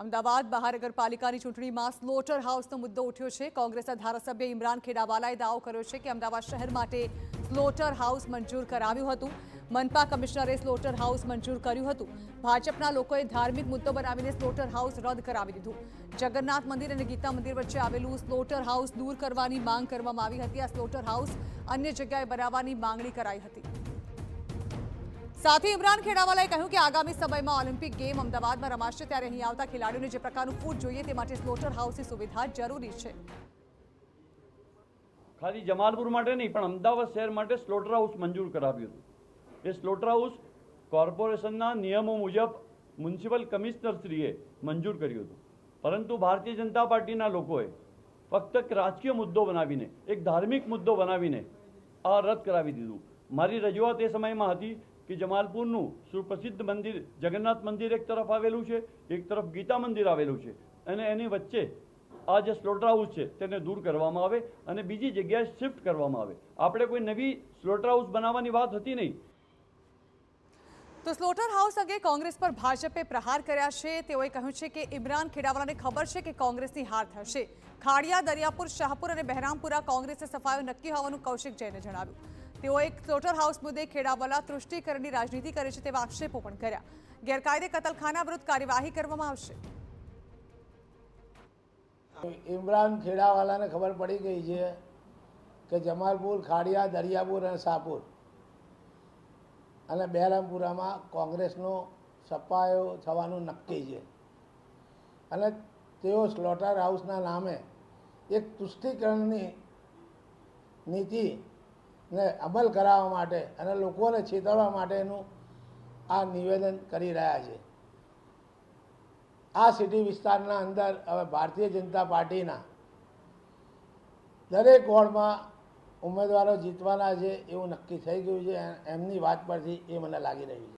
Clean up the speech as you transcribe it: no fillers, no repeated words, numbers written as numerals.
અમદાવાદ મહાનગરપાલિકાની ચૂંટણીમાં સ્લોટર હાઉસનો મુદ્દો ઉઠ્યો છે। કોંગ્રેસના ધારાસભ્ય ઇમરાન ખેડાવાલાએ દાવો કર્યો છે કે અમદાવાદ શહેર માટે સ્લોટર હાઉસ મંજૂર કરાવ્યું હતું। મનપા કમિશનરે સ્લોટર હાઉસ મંજૂર કર્યું હતું। ભાજપના લોકોએ ધાર્મિક મુદ્દો બનાવીને સ્લોટર હાઉસ રદ કરાવી દીધું। જગન્નાથ મંદિર અને ગીતા મંદિર વચ્ચે આવેલું સ્લોટર હાઉસ દૂર કરવાની માંગ કરવામાં આવી હતી। આ સ્લોટર હાઉસ અન્ય જગ્યાએ બનાવવાની માંગણી કરાઈ હતી। साथ ही इमरान खेड़ावालाए कह્યું કે આગામી સમયમાં ઓલિમ્પિક ગેમ અમદાવાદમાં રમાશે ત્યારે અહીં આવતા ખેલાડીઓને જે પ્રકારનું ફૂડ જોઈએ તે માટે સ્લોટર હાઉસની સુવિધા જરૂરી છે। ખાલી જમાલપુર માટે નહીં પણ અમદાવાદ શહેર માટે સ્લોટર હાઉસ મંજૂર કરાવ્યું હતું। એ સ્લોટર હાઉસ કોર્પોરેશનના નિયમો મુજબ મ્યુનિસિપલ કમિશનરશ્રીએ મંજૂર કર્યું હતું, પરંતુ ભારતીય જનતા પાર્ટીના લોકોએ ફક્ત એક રાજકીય મુદ્દો બનાવીને, એક ધાર્મિક મુદ્દો બનાવીને આ રદ કરાવી દીધું। મારી રજૂઆત એ સમયમાં હતી कि जमालपुरનું સુપ્રસિદ્ધ મંદિર જગન્નાથ મંદિર એક તરફ આવેલું છે, એક તરફ ગીતા મંદિર આવેલું છે અને એની વચ્ચે આ જે સ્લોટર હાઉસ છે તેને દૂર કરવામાં આવે અને બીજી જગ્યાએ શિફ્ટ કરવામાં આવે। આપણે કોઈ નવી સ્લોટર હાઉસ બનાવવાની વાત હતી નહીં। તો સ્લોટર હાઉસ અંગે કોંગ્રેસ પર ભાજપે પ્રહાર કર્યા છે। તેઓએ કહ્યું છે કે ઇમરાન ખેડાવાલાને ખબર છે કે કોંગ્રેસની હાર થશે। ખાડિયા, દરિયાપુર, શાહપુર અને બહેરામપુરા કોંગ્રેસે સફાયો નક્કી હોવાનું કૌશિક જૈને જણાવ્યું। તેઓ એક સ્લોટર હાઉસ મુદ્દે ખેડાવાલા તૃષ્ટિકરણની રાજનીતિ કરે છે તેવા આક્ષેપો પણ કર્યા। ગેરકાયદે કતલખાના વિરુદ્ધ કાર્યવાહી કરવામાં આવશે। ઇમરાન ખેડાવાલાને ખબર પડી ગઈ છે કે જમાલપુર, ખાડિયા, દરિયાપુર અને શાહપુર અને બહેરામપુરામાં કોંગ્રેસનો સફાયો થવાનું નક્કી છે અને તેઓ સ્લોટર હાઉસના નામે એક તુષ્ટિકરણની નીતિ ને અમલ કરાવવા માટે અને લોકોને છેતરવા માટેનું આ નિવેદન કરી રહ્યા છે। આ સિટી વિસ્તારના અંદર હવે ભારતીય જનતા પાર્ટીના દરેક વોર્ડમાં ઉમેદવારો જીતવાના છે એવું નક્કી થઈ ગયું છે। એમની વાત પરથી એ મને લાગી રહ્યું છે।